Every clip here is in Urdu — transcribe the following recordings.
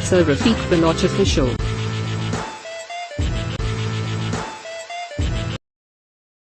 Sir Rafiq Baloch Official.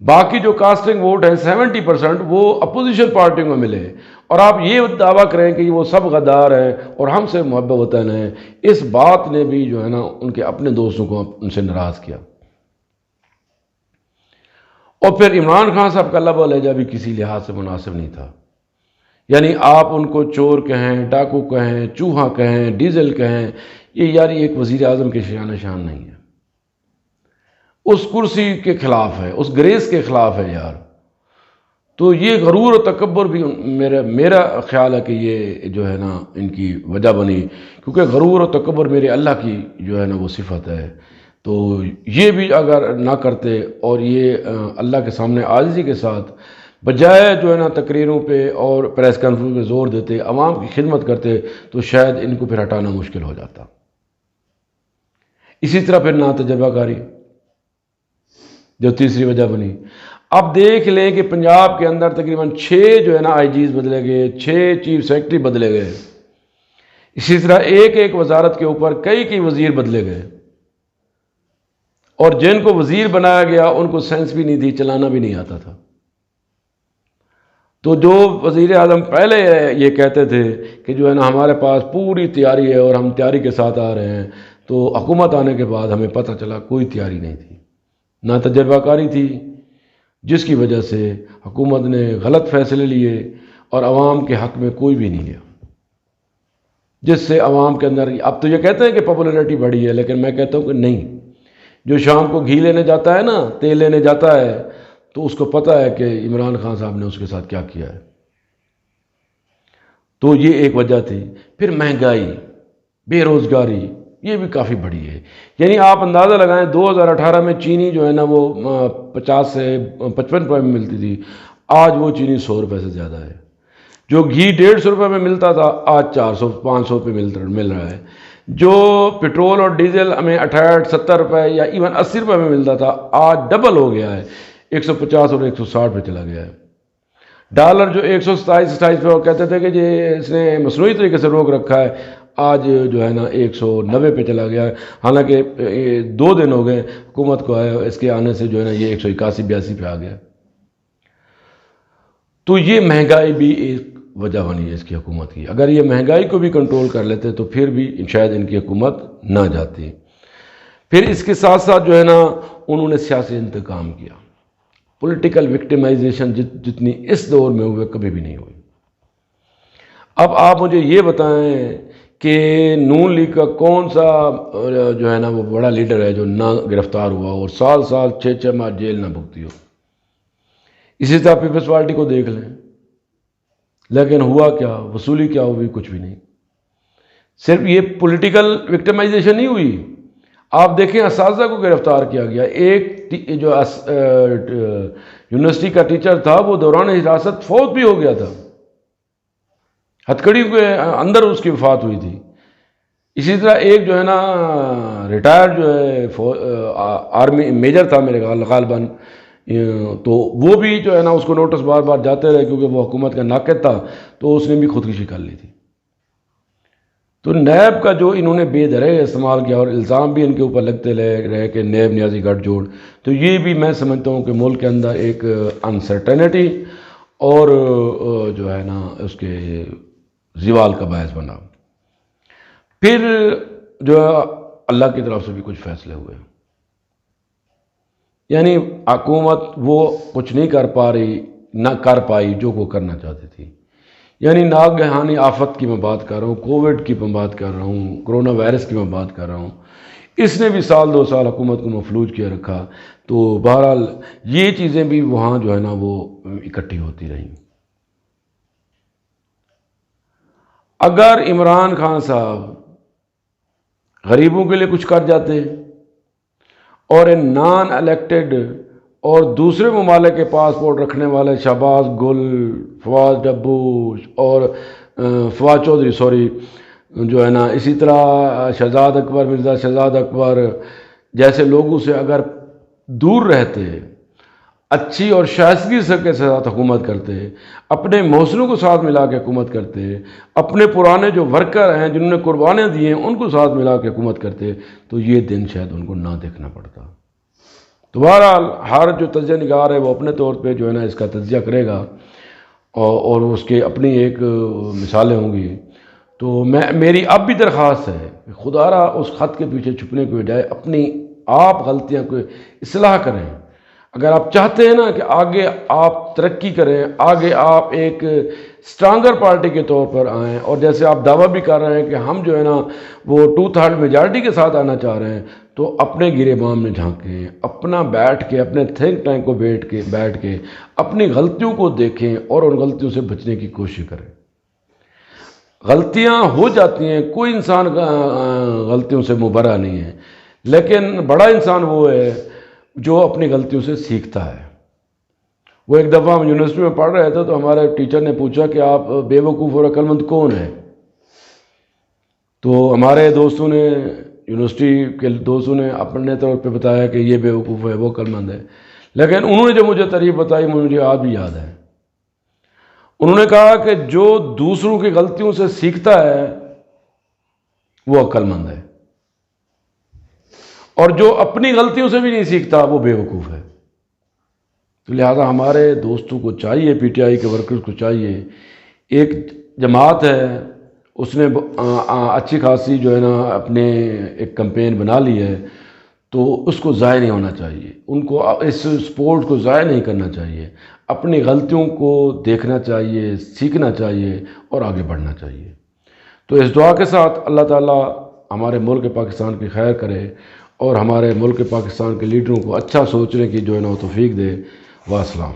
باقی جو کاسٹنگ ووٹ ہیں 70% وہ اپوزیشن پارٹیوں میں ملے، اور آپ یہ دعویٰ کریں کہ وہ سب غدار ہیں اور ہم سے محبت وطن ہیں، اس بات نے بھی جو ہے نا ان کے اپنے دوستوں کو ان سے ناراض کیا۔ اور پھر عمران خان صاحب کا لب و لہجہ بھی کسی لحاظ سے مناسب نہیں تھا، یعنی آپ ان کو چور کہیں، ڈاکو کہیں، چوہا کہیں، ڈیزل کہیں، یہ یار ایک وزیر اعظم کے شان شان نہیں ہے، اس کرسی کے خلاف ہے، اس گریس کے خلاف ہے یار۔ تو یہ غرور و تکبر بھی میرا خیال ہے کہ یہ جو ہے نا ان کی وجہ بنی، کیونکہ غرور و تکبر میرے اللہ کی جو ہے نا وہ صفت ہے، تو یہ بھی اگر نہ کرتے اور یہ اللہ کے سامنے عاجزی کے ساتھ بجائے جو ہے نا تقریروں پہ اور پریس کانفرنس پہ زور دیتے، عوام کی خدمت کرتے، تو شاید ان کو پھر ہٹانا مشکل ہو جاتا۔ اسی طرح پھر نا تجربہ کاری جو تیسری وجہ بنی۔ اب دیکھ لیں کہ پنجاب کے اندر تقریباً 6 جو ہے نا آئی جیز بدلے گئے، 6 چیف سیکرٹری بدلے گئے، اسی طرح ایک وزارت کے اوپر کئی وزیر بدلے گئے، اور جن کو وزیر بنایا گیا ان کو سینس بھی نہیں تھی، چلانا بھی نہیں آتا تھا۔ تو جو وزیر اعظم پہلے یہ کہتے تھے کہ جو ہے نا ہمارے پاس پوری تیاری ہے اور ہم تیاری کے ساتھ آ رہے ہیں، تو حکومت آنے کے بعد ہمیں پتہ چلا کوئی تیاری نہیں تھی، نہ تجربہ کاری تھی، جس کی وجہ سے حکومت نے غلط فیصلے لیے اور عوام کے حق میں کوئی بھی نہیں لیا، جس سے عوام کے اندر اب تو یہ کہتے ہیں کہ پاپولیرٹی بڑھی ہے، لیکن میں کہتا ہوں کہ نہیں۔ جو شام کو گھی لینے جاتا ہے نا، تیل لینے جاتا ہے، تو اس کو پتہ ہے کہ عمران خان صاحب نے اس کے ساتھ کیا کیا ہے۔ تو یہ ایک وجہ تھی۔ پھر مہنگائی، بے روزگاری، یہ بھی کافی بڑی ہے، یعنی آپ اندازہ لگائیں 2018 میں چینی جو ہے نا وہ 50 سے 55 روپے میں ملتی تھی، آج وہ چینی 100 روپے سے زیادہ ہے۔ جو گھی 150 روپے میں ملتا تھا آج 400 500 روپے مل رہا ہے۔ جو پٹرول اور ڈیزل ہمیں 68 70 روپے یا ایون 80 روپے میں ملتا تھا، آج ڈبل ہو گیا ہے، 150 اور 160 پہ چلا گیا ہے۔ ڈالر جو 127 پہ وہ کہتے تھے کہ اس نے مصنوعی طریقے سے روک رکھا ہے، آج جو ہے نا 190 پہ چلا گیا ہے، حالانکہ 2 دن ہو گئے حکومت کو آئے، اس کے آنے سے جو ہے نا یہ 181 82 پہ آ گیا۔ تو یہ مہنگائی بھی ایک وجہ بنی ہے اس کی حکومت کی۔ اگر یہ مہنگائی کو بھی کنٹرول کر لیتے تو پھر بھی شاید ان کی حکومت نہ جاتی۔ پھر اس کے ساتھ ساتھ جو ہے نا انہوں نے سیاسی انتقام کیا، پولیٹیکل وکٹمائزیشن جتنی اس دور میں ہوئے کبھی بھی نہیں ہوئی۔ اب آپ مجھے یہ بتائیں کہ نون لیگ کا کون سا جو ہے نا وہ بڑا لیڈر ہے جو نہ گرفتار ہوا اور سال 6 ماہ جیل نہ بھگتی ہو؟ اسی طرح پیپلز پارٹی کو دیکھ لیں، لیکن ہوا کیا، وصولی کیا ہوئی؟ کچھ بھی نہیں۔ صرف یہ پولیٹیکل وکٹمائزیشن نہیں ہوئی، آپ دیکھیں اساتذہ کو گرفتار کیا گیا۔ ایک جو یونیورسٹی کا ٹیچر تھا وہ دوران حراست فوت بھی ہو گیا تھا، ہتھکڑی کے اندر اس کی وفات ہوئی تھی۔ اسی طرح ایک جو ہے نا ریٹائرڈ جو ہے آرمی میجر تھا میرے غالباً، تو وہ بھی جو ہے نا اس کو نوٹس بار بار جاتے رہے کیونکہ وہ حکومت کا ناقد تھا، تو اس نے بھی خودکشی کر لی تھی۔ تو نیب کا جو انہوں نے بے دریغ استعمال کیا اور الزام بھی ان کے اوپر لگتے رہے کہ نیب نیازی گٹھ جوڑ، تو یہ بھی میں سمجھتا ہوں کہ ملک کے اندر ایک انسرٹینٹی اور جو ہے نا اس کے زوال کا باعث بنا۔ پھر جو ہے اللہ کی طرف سے بھی کچھ فیصلے ہوئے، یعنی حکومت وہ کچھ نہیں کر پائی جو وہ کرنا چاہتی تھی، یعنی ناگہانی آفت کی میں بات کر رہا ہوں، کووڈ کی میں بات کر رہا ہوں، کرونا وائرس کی میں بات کر رہا ہوں، اس نے بھی 2 سال حکومت کو مفلوج کیا رکھا۔ تو بہرحال یہ چیزیں بھی وہاں جو ہے نا وہ اکٹھی ہوتی رہیں۔ اگر عمران خان صاحب غریبوں کے لیے کچھ کر جاتے اور ان نان الیکٹڈ اور دوسرے ممالک کے پاسپورٹ رکھنے والے شہباز گل، فواز ڈبو اور فواد چودھری جو ہے نا، اسی طرح شہزاد اکبر، مرزا شہزاد اکبر جیسے لوگوں سے اگر دور رہتے، اچھی اور شائستگی کے ساتھ حکومت کرتے، اپنے محسنوں کو ساتھ ملا کے حکومت کرتے، اپنے پرانے جو ورکر ہیں جنہوں نے قربانیاں دی ہیں ان کو ساتھ ملا کے حکومت کرتے، تو یہ دن شاید ان کو نہ دیکھنا پڑتا۔ تو بہرحال ہر جو تجزیہ نگار ہے وہ اپنے طور پہ جو ہے نا اس کا تجزیہ کرے گا اور اس کے اپنی ایک مثالیں ہوں گی. تو میری اب بھی درخواست ہے کہ خدا را اس خط کے پیچھے چھپنے کے بجائے اپنی آپ غلطیاں کو اصلاح کریں. اگر آپ چاہتے ہیں نا کہ آگے آپ ترقی کریں، آگے آپ ایک اسٹرانگر پارٹی کے طور پر آئیں، اور جیسے آپ دعویٰ بھی کر رہے ہیں کہ ہم جو ہے نا وہ 2/3 میجارٹی کے ساتھ آنا چاہ رہے ہیں، تو اپنے گریبان میں جھانکیں، اپنا بیٹھ کے اپنے تھنک ٹینک کو بیٹھ کے اپنی غلطیوں کو دیکھیں اور ان غلطیوں سے بچنے کی کوشش کریں. غلطیاں ہو جاتی ہیں، کوئی انسان غلطیوں سے مبرہ نہیں ہے، لیکن بڑا انسان وہ ہے جو اپنی غلطیوں سے سیکھتا ہے. وہ ایک دفعہ ہم یونیورسٹی میں پڑھ رہے تھے تو ہمارے ٹیچر نے پوچھا کہ آپ بے وقوف اور عقل مند کون ہے؟ تو ہمارے دوستوں نے، یونیورسٹی کے دوستوں نے اپنے طور پہ بتایا کہ یہ بے وقوف ہے، وہ عقل مند ہے. لیکن انہوں نے جو مجھے تعریف بتائی مجھے آج بھی یاد ہے. انہوں نے کہا کہ جو دوسروں کی غلطیوں سے سیکھتا ہے وہ عقل مند ہے، اور جو اپنی غلطیوں سے بھی نہیں سیکھتا وہ بے وقوف ہے. تو لہذا ہمارے دوستوں کو چاہیے، پی ٹی آئی کے ورکرز کو چاہیے، ایک جماعت ہے اس نے اچھی خاصی جو ہے نا اپنے ایک کمپین بنا لی ہے، تو اس کو ضائع نہیں ہونا چاہیے، ان کو اس سپورٹ کو ضائع نہیں کرنا چاہیے، اپنی غلطیوں کو دیکھنا چاہیے، سیکھنا چاہیے اور آگے بڑھنا چاہیے. تو اس دعا کے ساتھ اللہ تعالیٰ ہمارے ملک پاکستان کی خیر کرے اور ہمارے ملک پاکستان کے لیڈروں کو اچھا سوچنے کی جو ہے نا توفیق دے. والسلام.